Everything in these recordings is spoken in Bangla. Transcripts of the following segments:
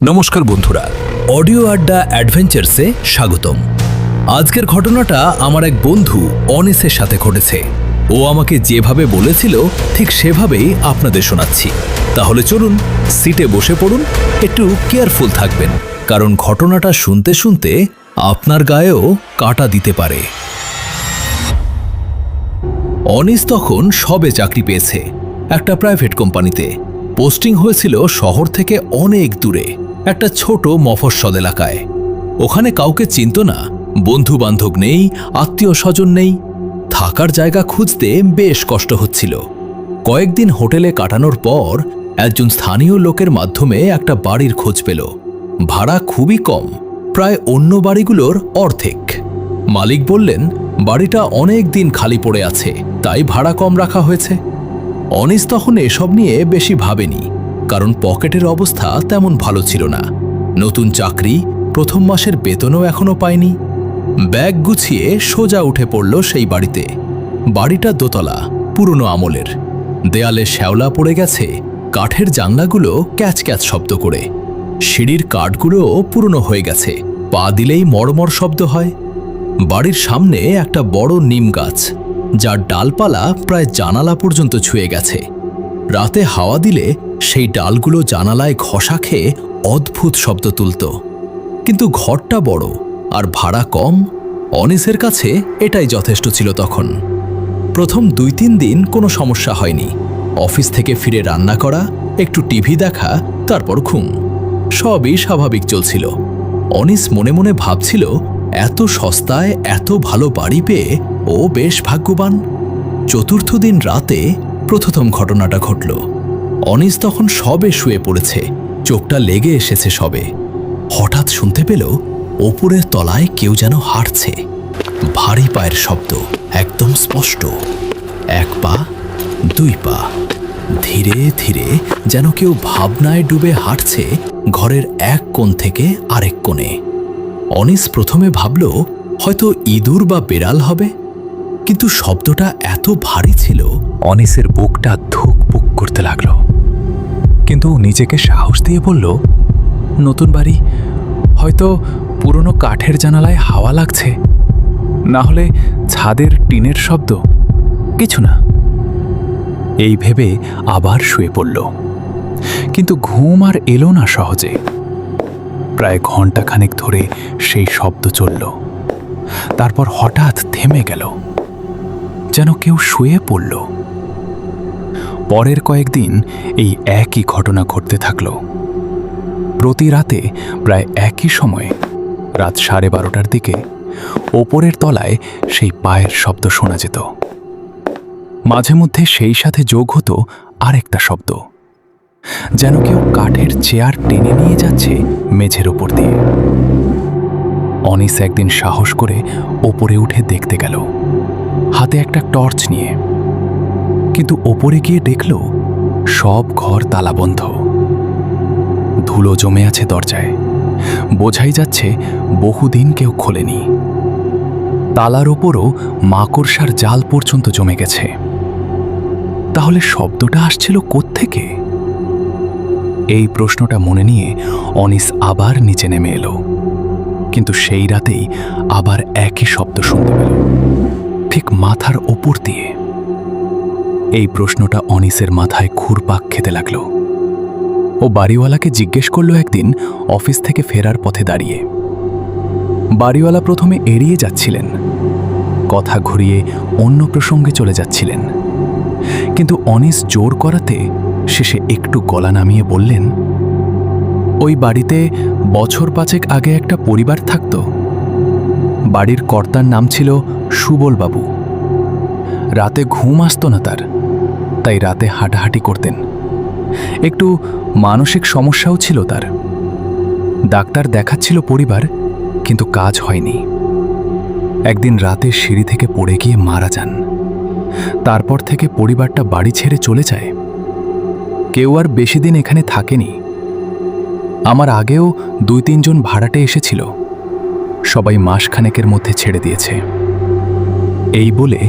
নমস্কার বন্ধুরা, অডিও আড্ডা অ্যাডভেঞ্চারসে স্বাগতম। আজকের ঘটনাটা আমার এক বন্ধু অনিসের সাথে ঘটেছে। ও আমাকে যেভাবে বলেছিল ঠিক সেভাবেই আপনাদের শোনাচ্ছি। তাহলে চলুন সিটে বসে পড়ুন, একটু কেয়ারফুল থাকবেন, কারণ ঘটনাটা শুনতে শুনতে আপনার গায়েও কাঁটা দিতে পারে। অনিস তখন সবে চাকরি পেয়েছে একটা প্রাইভেট কোম্পানিতে। পোস্টিং হয়েছিল শহর থেকে অনেক দূরে একটা ছোট মফস্বল এলাকায়। ওখানে কাউকে চিনত না, বন্ধু বান্ধব নেই, আত্মীয় স্বজন নেই। থাকার জায়গা খুঁজতে বেশ কষ্ট হচ্ছিল। কয়েকদিন হোটেলে কাটানোর পর একজন স্থানীয় লোকের মাধ্যমে একটা বাড়ির খোঁজ পেল। ভাড়া খুবই কম, প্রায় অন্য বাড়িগুলোর অর্ধেক। মালিক বললেন বাড়িটা অনেক দিন খালি পড়ে আছে, তাই ভাড়া কম রাখা হয়েছে। অনিস তখন এসব নিয়ে বেশি ভাবেনি, কারণ পকেটের অবস্থা তেমন ভালো ছিল না। নতুন চাকরি, প্রথম মাসের বেতনও এখনো পায়নি। ব্যাগ গুছিয়ে সোজা উঠে পড়ল সেই বাড়িতে। বাড়িটা দোতলা, পুরনো আমলের। দেয়ালে শ্যাওলা পড়ে গেছে, কাঠের জানলাগুলো ক্যাচ ক্যাচ শব্দ করে। সিঁড়ির কাঠগুলোও পুরনো হয়ে গেছে, পা দিলেই মড়মড় শব্দ হয়। বাড়ির সামনে একটা বড় নিম গাছ, যার ডালপালা প্রায় জানালা পর্যন্ত ছুঁয়ে গেছে। রাতে হাওয়া দিলে সেই ডালগুলো জানালায় ঘষা খেয়ে অদ্ভুত শব্দ তুলত। কিন্তু ঘরটা বড় আর ভাড়া কম, অনিসের কাছে এটাই যথেষ্ট ছিল তখন। প্রথম 2-3 দিন কোনো সমস্যা হয়নি। অফিস থেকে ফিরে রান্না করা, একটু টিভি দেখা, তারপর ঘুম, সবই স্বাভাবিক চলছিল। অনিস মনে মনে ভাবছিল এত সস্তায় এত ভালো বাড়ি পেয়ে ও বেশ ভাগ্যবান। চতুর্থ দিন রাতে প্রথম ঘটনাটা ঘটল। অনিস তখন সবে শুয়ে পড়েছে, চোখটা লেগে এসেছে সবে। হঠাৎ শুনতে পেল ওপরের তলায় কেউ যেন হাঁটছে। ভারী পায়ের শব্দ, একদম স্পষ্ট। 1 পা, 2 পা, ধীরে ধীরে, যেন কেউ ভাবনায় ডুবে হাঁটছে ঘরের এক কোণ থেকে আরেক কোণে। অনিস প্রথমে ভাবল হয়তো ইঁদুর বা বেড়াল হবে, কিন্তু শব্দটা এত ভারী ছিল অনিসের বুকটা ধুকপুক করতে লাগলো। কিন্তু নিজেকে সাহস দিয়ে বলল, নতুন বাড়ি, হয়তো পুরনো কাঠের জানালায় হাওয়া লাগছে, না হলে ছাদের টিনের শব্দ, কিছু না। এই ভেবে আবার শুয়ে পড়ল। কিন্তু ঘুম আর এলো না সহজে। প্রায় ঘণ্টাখানেক ধরে সেই শব্দ চলল, তারপর হঠাৎ থেমে গেল, যেন কেউ শুয়ে পড়ল। পরের কয়েকদিন এই একই ঘটনা ঘটতে থাকল। প্রতি রাতে প্রায় একই সময়ে, রাত 12:30টার দিকে, ওপরের তলায় সেই পায়ের শব্দ শোনা যেত। মাঝে মধ্যে সেই সাথে যোগ হতো আরেকটা শব্দ, যেন কেউ কাঠের চেয়ার টেনে নিয়ে যাচ্ছে মেঝের ওপর দিয়ে। অনিস একদিন সাহস করে ওপরে উঠে দেখতে গেল, হাতে একটা টর্চ নিয়ে। কিন্তু ওপরে গিয়ে দেখল সব ঘর তালাবন্ধ। ধুলো জমে আছে দরজায়, বোঝাই যাচ্ছে বহুদিন কেউ খোলেনি। তালার ওপরও মাকড়সার জাল পর্যন্ত জমে গেছে। তাহলে শব্দটা আসছিল কোত্থেকে? এই প্রশ্নটা মনে নিয়ে অনিস আবার নিচে নেমে এলো। কিন্তু সেই রাতেই আবার একই শব্দ শুনতে পেল, ঠিক মাথার ওপর দিয়ে। এই প্রশ্নটা অনিসের মাথায় ঘুরপাক খেতে লাগলো। ও বাড়িওয়ালাকে জিজ্ঞেস করলো একদিন অফিস থেকে ফেরার পথে দাঁড়িয়ে। বাড়িওয়ালা প্রথমে এড়িয়ে যাচ্ছিলেন, কথা ঘুরিয়ে অন্য প্রসঙ্গে চলে যাচ্ছিলেন। কিন্তু অনিস জোর করাতে শেষে একটু গলা নামিয়ে বললেন, ওই বাড়িতে বছর 5 আগে একটা পরিবার থাকত। বাড়ির কর্তার নাম ছিল সুবলবাবু। রাতে ঘুম আসত না তার, তাই রাতে হাঁটাহাঁটি করতেন। একটু মানসিক সমস্যাও ছিল তার। ডাক্তার দেখাচ্ছিল পরিবার, কিন্তু কাজ হয়নি। একদিন রাতে সিঁড়ি থেকে পড়ে গিয়ে মারা যান। তারপর থেকে পরিবারটা বাড়ি ছেড়ে চলে যায়। কেউ আর বেশি দিন এখানে থাকেনি। আমার আগেও 2-3 জন ভাড়াটে এসেছিল, সবাই মাসখানেকের মধ্যে ছেড়ে দিয়েছে। এই বলে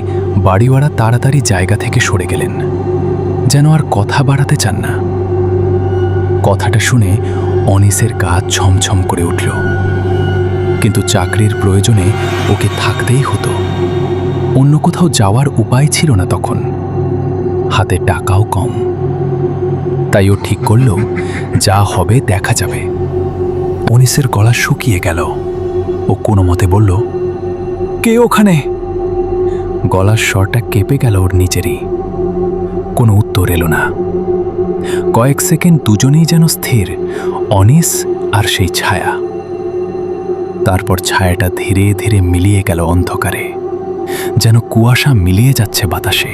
বাড়িওয়ালা তাড়াতাড়ি জায়গা থেকে সরে গেলেন, যেন আর কথা বাড়াতে চান না। কথাটা শুনে অনিসের গা ছমছম করে উঠল। কিন্তু চাকরির প্রয়োজনে ওকে থাকতেই হতো। অন্য কোথাও যাওয়ার উপায় ছিল না তখন, হাতে টাকাও কম। তাই ও ঠিক করল, যা হবে দেখা যাবে। অনিসের গলা শুকিয়ে গেল। ও কোনো মতে বলল, কে ওখানে? গলার স্বরটা কেঁপে গেল ওর নিজেরই। কোনো উত্তর এলো না। কয়েক সেকেন্ড দুজনেই যেন স্থির, অনিস আর সেই ছায়া। তারপর ছায়াটা ধীরে ধীরে মিলিয়ে গেল অন্ধকারে, যেন কুয়াশা মিলিয়ে যাচ্ছে বাতাসে।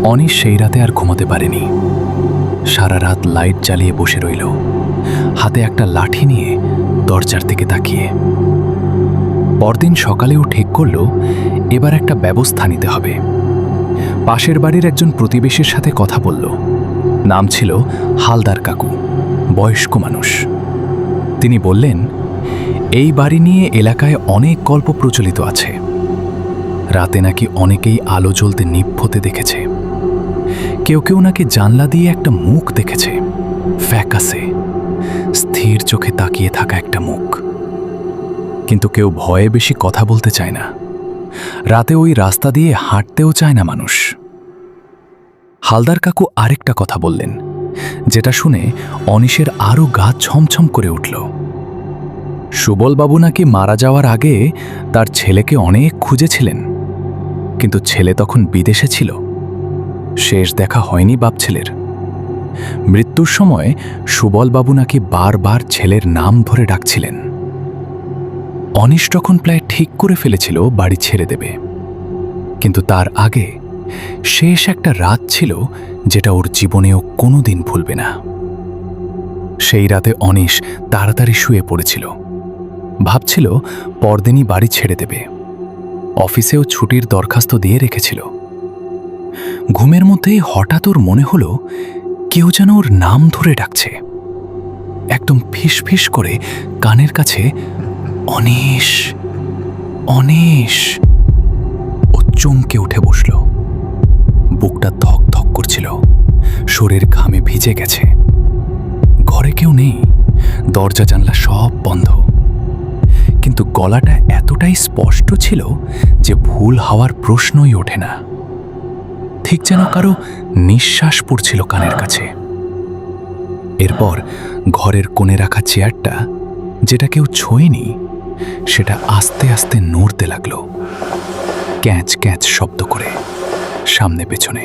অনিস সেই রাতে আর ঘুমাতে পারেনি। সারা রাত লাইট জ্বালিয়ে বসে রইল, হাতে একটা লাঠি নিয়ে দরজার দিকে তাকিয়ে। পরদিন সকালেও ঠিক করল, এবার একটা ব্যবস্থা নিতে হবে। পাশের বাড়ির একজন প্রতিবেশীর সাথে কথা বলল। নাম ছিল হালদার কাকু, বয়স্ক মানুষ। তিনি বললেন, এই বাড়ি নিয়ে এলাকায় অনেক গল্প প্রচলিত আছে। রাতে নাকি অনেকেই আলো জ্বলতে নিভ হতে দেখেছে। কেউ কেউ নাকি জানলা দিয়ে একটা মুখ দেখেছে, ফ্যাকাসে, স্থির চোখে তাকিয়ে থাকা একটা মুখ। কিন্তু কেউ ভয়ে বেশি কথা বলতে চায় না। রাতে ওই রাস্তা দিয়ে হাঁটতেও চায় না মানুষ। হালদার কাকু আরেকটা কথা বললেন, যেটা শুনে অনিশের আরও গা ছমছম করে উঠল। সুবলবাবু নাকি মারা যাওয়ার আগে তার ছেলেকে অনেক খুঁজেছিলেন, কিন্তু ছেলে তখন বিদেশে ছিল। শেষ দেখা হয়নি বাপ ছেলের। মৃত্যুর সময় সুবলবাবু নাকি বারবার ছেলের নাম ধরে ডাকছিলেন। অনিশ তখন প্রায় ঠিক করে ফেলেছিল বাড়ি ছেড়ে দেবে। কিন্তু তার আগে শেষ একটা রাত ছিল, যেটা ওর জীবনেও কোনোদিন ভুলবে না। সেই রাতে অনিশ তাড়াতাড়ি শুয়ে পড়েছিল। ভাবছিল পরদিনই বাড়ি ছেড়ে দেবে। অফিসেও ছুটির দরখাস্ত দিয়ে রেখেছিল। ঘুমের মধ্যেই হঠাৎ ওর মনে হলো, কেউ যেন ওর নাম ধরে ডাকছে। একদম ফিসফিস করে কানের কাছে, অনিশ, অনিশ। ও চমকে উঠে বসল। বুকটা ধক ধক করছিল, শরীর ঘামে ভিজে গেছে। ঘরে কেউ নেই, দরজা জানলা সব বন্ধ। কিন্তু গলাটা এতটাই স্পষ্ট ছিল যে ভুল হওয়ার প্রশ্নই ওঠে না। ঠিক যেন কারো নিঃশ্বাস পড়ছিল কানের কাছে। এরপর ঘরের কোণে রাখা চেয়ারটা, যেটা কেউ ছোঁয়নি, সেটা আস্তে আস্তে নড়তে লাগলো, ক্যাঁচ ক্যাঁচ শব্দ করে, সামনে পেছনে,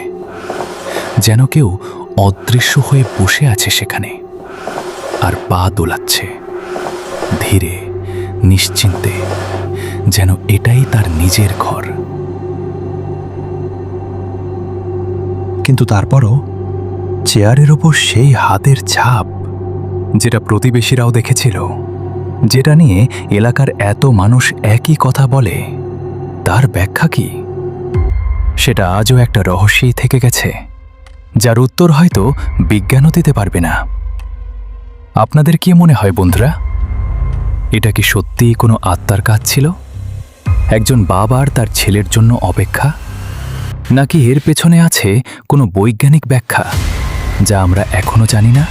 যেন কেউ অদৃশ্য হয়ে বসে আছে সেখানে, আর পা দোলাচ্ছে ধীরে, নিশ্চিন্তে, যেন এটাই তার নিজের ঘর। কিন্তু তারপরও চেয়ারের ওপর সেই হাতের ছাপ, যেটা প্রতিবেশীরাও দেখেছিল, যেটা নিয়ে এলাকার এত মানুষ একই কথা বলে, তার ব্যাখ্যা কি? সেটা আজও একটা রহস্যই থেকে গেছে, যার উত্তর হয়তো বিজ্ঞানও দিতে পারবে না। আপনাদের কি মনে হয় বন্ধুরা? এটা কি সত্যিই কোনো আত্মার কাজ ছিল? একজন বাবার তার ছেলের জন্য অপেক্ষা? নাকি এর পেছনে আছে কোনো বৈজ্ঞানিক ব্যাখ্যা, যা আমরা এখনো জানি না?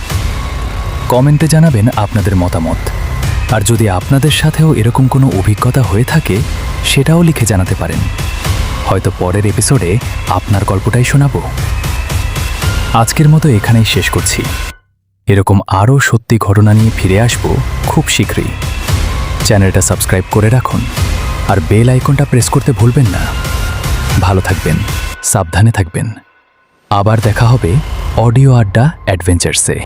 কমেন্টে জানাবেন আপনাদের মতামত। আর যদি আপনাদের সাথেও এরকম কোনো অভিজ্ঞতা হয়ে থাকে, সেটাও লিখে জানাতে পারেন। হয়তো পরের এপিসোডে আপনার গল্পটাই শোনাবো। আজকের মতো এখানেই শেষ করছি। এরকম আরও সত্যি ঘটনা নিয়ে ফিরে আসব খুব শীঘ্রই। চ্যানেলটা সাবস্ক্রাইব করে রাখুন, আর বেল আইকনটা প্রেস করতে ভুলবেন না। ভালো থাকবেন, সাবধানে থাকবেন। আবার দেখা হবে অডিও আড্ডা অ্যাডভেঞ্চার্সে।